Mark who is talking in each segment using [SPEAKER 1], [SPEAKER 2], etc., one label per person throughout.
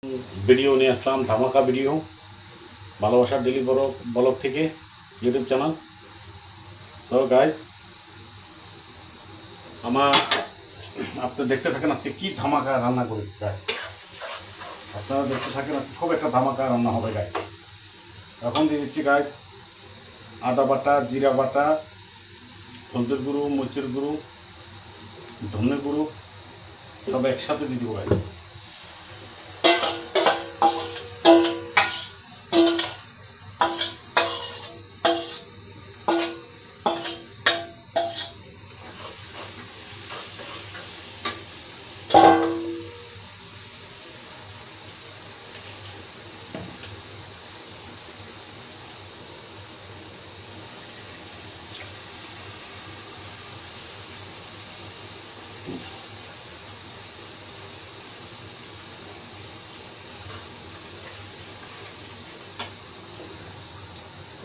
[SPEAKER 1] Video নিয়ে আসলাম, ধামাকা video, ভালোবাসার ডেলি ব্লগ থেকে ইউটিউব চ্যানেল। তো গাইস, আমার আপনি দেখতে থাকেন আজকে কি ধামাকা রান্না করি গাইস। আপনারা দেখতে থাকেন আজকে খুব একটা ধামাকা রান্না হবে গাইস। এখন দিয়ে দিচ্ছি গাইস আদা বাটা, জিরা বাটা, হলদের গুঁড়ো, মরিচের গুঁড়ো, ধনে গুঁড়ো সব একসাথে দিয়ে দিব গাইস।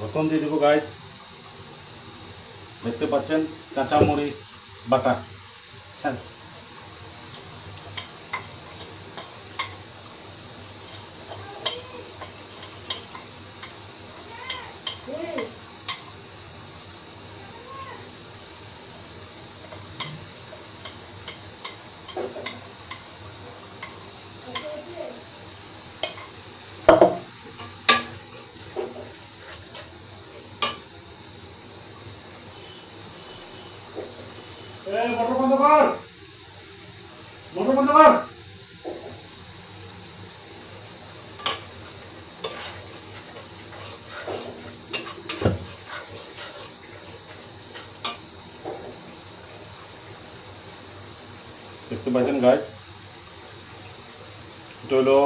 [SPEAKER 1] এখন দিয়ে দেবো গাইস, দেখতে পাচ্ছেন কাঁচামরিচ বাটা। হ্যাঁ, মোটর বন্ধ কর, মোটর বন্ধ কর। দেখতে পাচ্ছেন গাইস, এটা হলো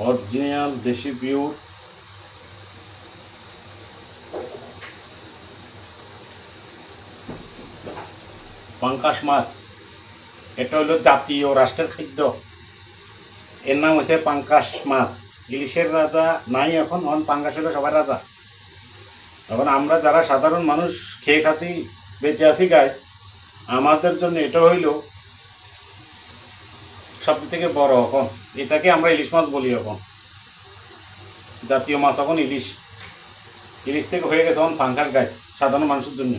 [SPEAKER 1] অরিজিনাল দেশি পিওর পাঙ্কাশ মাছ। এটা হলো জাতীয় রাষ্ট্রের খাদ্য, এর নাম হচ্ছে পাঙ্কাশ মাছ। ইলিশের রাজা নাই এখন, পাঙ্কাশ হলো সবার রাজা। এখন আমরা যারা সাধারণ মানুষ খেয়ে খাতি বেঁচে আছি গাইস, আমাদের জন্য এটা হইল সব থেকে বড়। এখন এটাকে আমরা ইলিশ মাছ বলি। এখন জাতীয় মাছ এখন ইলিশ, ইলিশ থেকে হয়ে গেছে এখন পাঙ্কাশ গাইস সাধারণ মানুষের জন্য।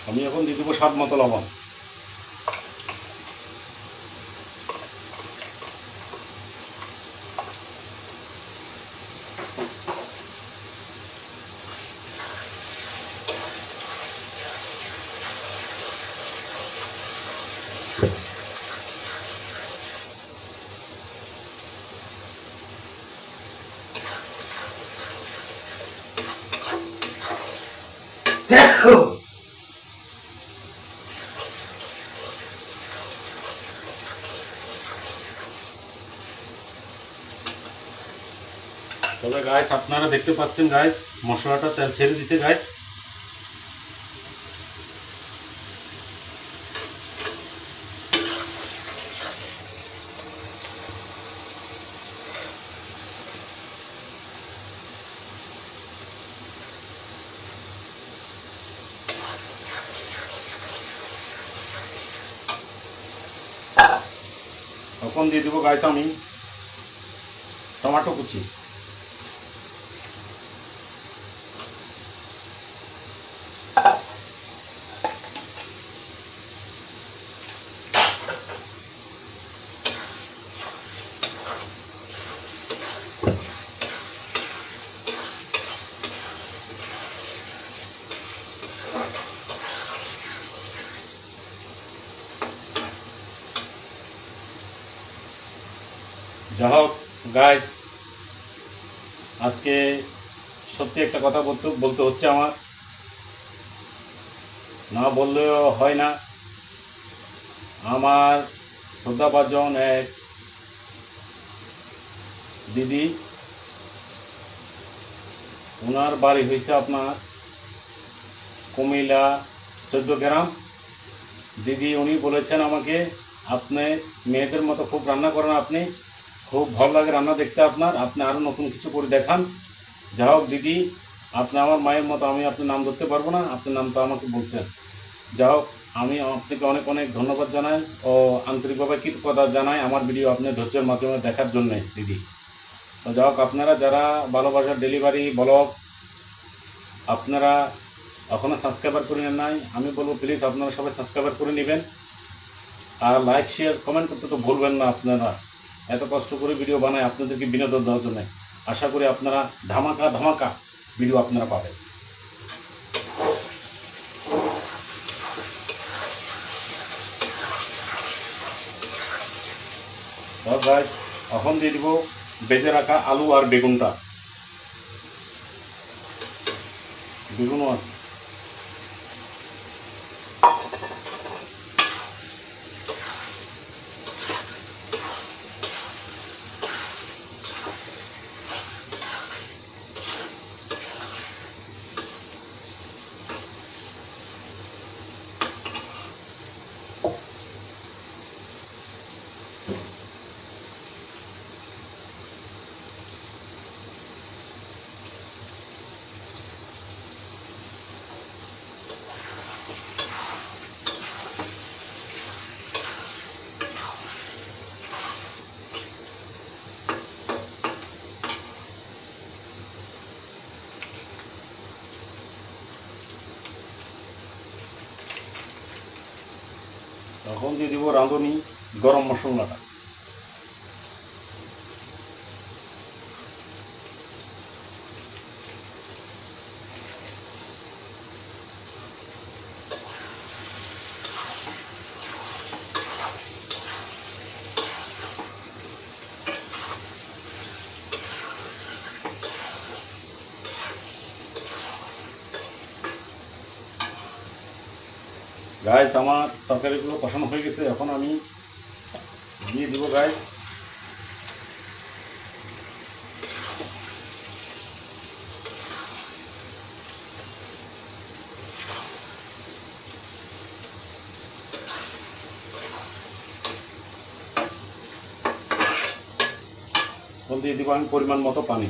[SPEAKER 1] আমি এখন দিয়ে দেবো স্বাদ মতো লবণ। তবে গাইস, আপনারা দেখতে পাচ্ছেন গাইস, মশলাটা তেল ছেড়ে দিছে গাইস। এখন দিয়ে দেবো গাইস আমি টমেটো কুচি। যা হোক গাইস, আজকে সত্যি একটা কথা বলতে হচ্ছে আমার, না বললেও হয় না। আমার শ্রদ্ধাভাজন এক দিদি, ওনার বাড়ি হয়েছে আপনার কুমিল্লা 14 গ্রাম। দিদি উনি বলেছেন আমাকে, আপনি মেয়েদের মতো খুব রান্না করেন, আপনি খুব ভালো লাগে রান্না দেখতে আপনার, আপনি আরও নতুন কিছু করে দেখান। যাই হোক দিদি, আপনি আমার মায়ের মতো, আমি আপনার নাম ধরতে পারবো না, আপনার নামটা আমাকে বলছেন। যাই হোক, আমি আপনাকে অনেক অনেক ধন্যবাদ জানাই ও আন্তরিকভাবে কৃতজ্ঞতা জানাই আমার ভিডিও আপনি ধৈর্যের মাধ্যমে দেখার জন্যে দিদি। তো যাই হোক, আপনারা যারা ভালোবাসার ডেলিভারি ব্লগ আপনারা এখনও সাবস্ক্রাইবার করে নেন নাই, আমি বলবো প্লিজ আপনারা সবাই সাবস্ক্রাইবার করে নেবেন। আর লাইক শেয়ার কমেন্ট করতে তো ভুলবেন না। আপনারা এত কষ্ট করে ভিডিও বানায় আপনাদেরকে বিনোদন দেওয়ার জন্য। আশা করি আপনারা ধামাকা ধামাকা ভিডিও আপনারা পাবেন। গাইস, এখন দিয়ে দিব বেজে রাখা আলু আর বেগুনটা। বেগুনও আছে। এখন দিয়ে দিব রাঁধুনি গরম মশলাটা। গাইস, আমার তরকারিগুলো কষানো হয়ে গেছে, এখন আমি দিয়ে দিব গাইস এখন দিয়ে দিব আমি পরিমাণ মতো পানি।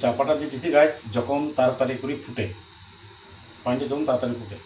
[SPEAKER 1] চাপাটা দিতেছি গাইস যখন তাড়াতাড়ি করে ফুটে, পানিটা যখন তাড়াতাড়ি ফুটে।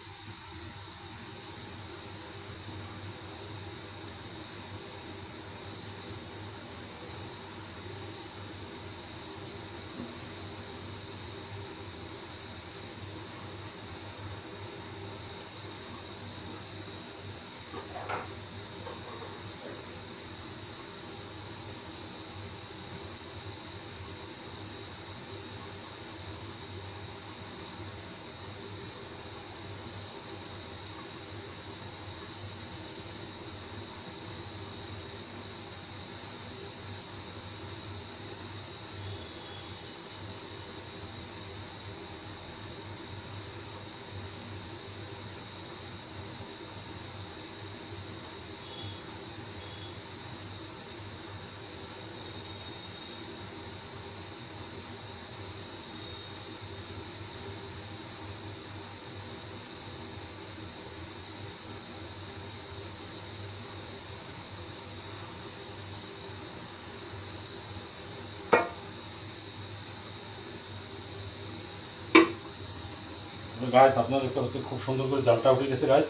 [SPEAKER 1] গাছ আপনারা দেখতে পাচ্ছেন খুব সুন্দর করে জালটা উঠে গেছে গাছ।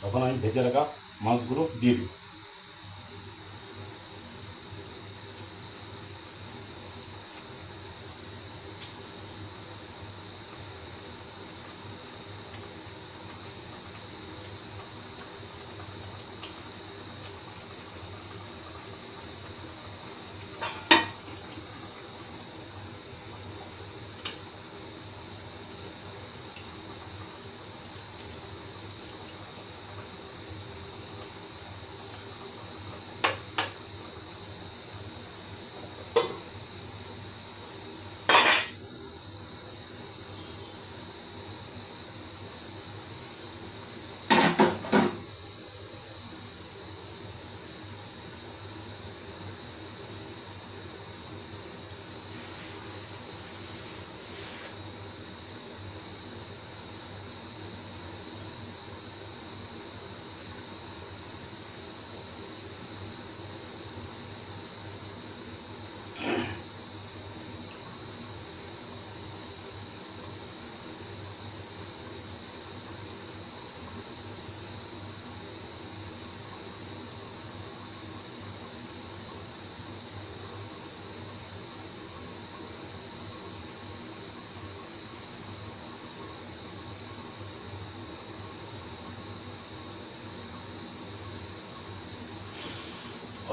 [SPEAKER 1] তখন আমি ভেজে রাখা মাছগুলো দিয়ে দিই।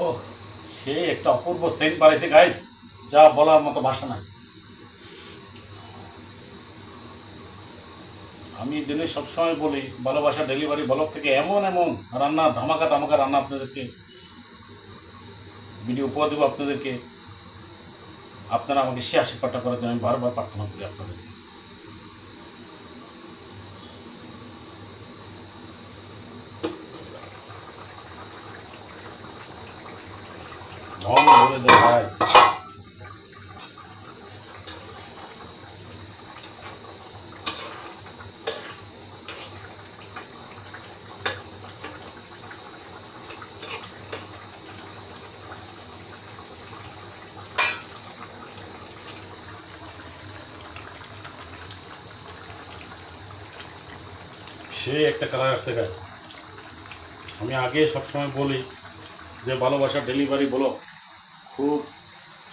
[SPEAKER 1] ও, সে একটা অপূর্ব সেন্ট বাড়াইছে গাইস, যা বলার মতো ভাষা নাই। আমি এই জন্য সবসময় বলি, ভালোবাসা ডেলিভারি ব্লগ থেকে এমন এমন রান্না, ধামাকা ধামাকা রান্না আপনাদেরকে ভিডিও উপহার দেবো আপনাদেরকে। আপনারা আমাকে সে আশীর্বাদটা করার জন্য আমি বারবার প্রার্থনা করি আপনাদেরকে। ধরে যায় গাইস। সে একটা কালার আসছে গাছ। আমি আগে সবসময় বলি যে ভালোবাসা ডেলিভারি বলো, খুব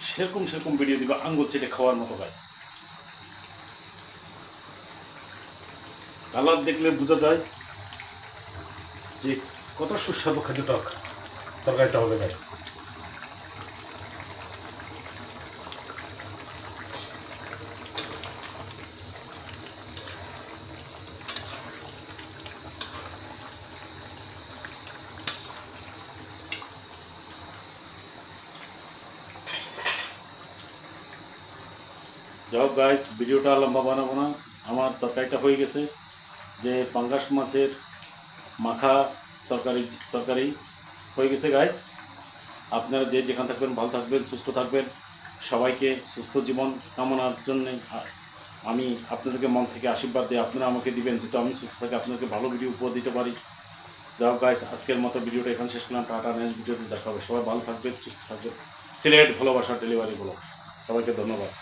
[SPEAKER 1] সেরকম সেরকম ভিডিও দিবে, আঙ্গুল চেটে খাওয়ার মতো গাছ। কালার দেখলে বোঝা যায় যে কত সুস্বাদু খাদ্য তরকারিটা হবে গাছ। যাই হোক গাইস, ভিডিওটা লম্বা বানাবো না, আমার তরকারিটা হয়ে গেছে। যে পাঙ্গাস মাছের মাখা তরকারি হয়ে গেছে গাইস। আপনারা যে যেখানে থাকবেন ভালো থাকবেন, সুস্থ থাকবেন। সবাইকে সুস্থ জীবন কামনার জন্যে আমি আপনাদেরকে মন থেকে আশীর্বাদ দিই, আপনারা আমাকে দিবেন যাতে আমি সুস্থ থাকি, আপনাদেরকে ভালো ভিডিও উপহার দিতে পারি। যাই হোক গাইস, আজকের মতো ভিডিওটা এখানে শেষ করলাম। টাটা, নেক্সট ভিডিওতে দেখা হবে। সবাই ভালো থাকবেন, সুস্থ থাকবেন। সিলেট ভালোবাসার ডেলিভারি ব্লগ। সবাইকে ধন্যবাদ।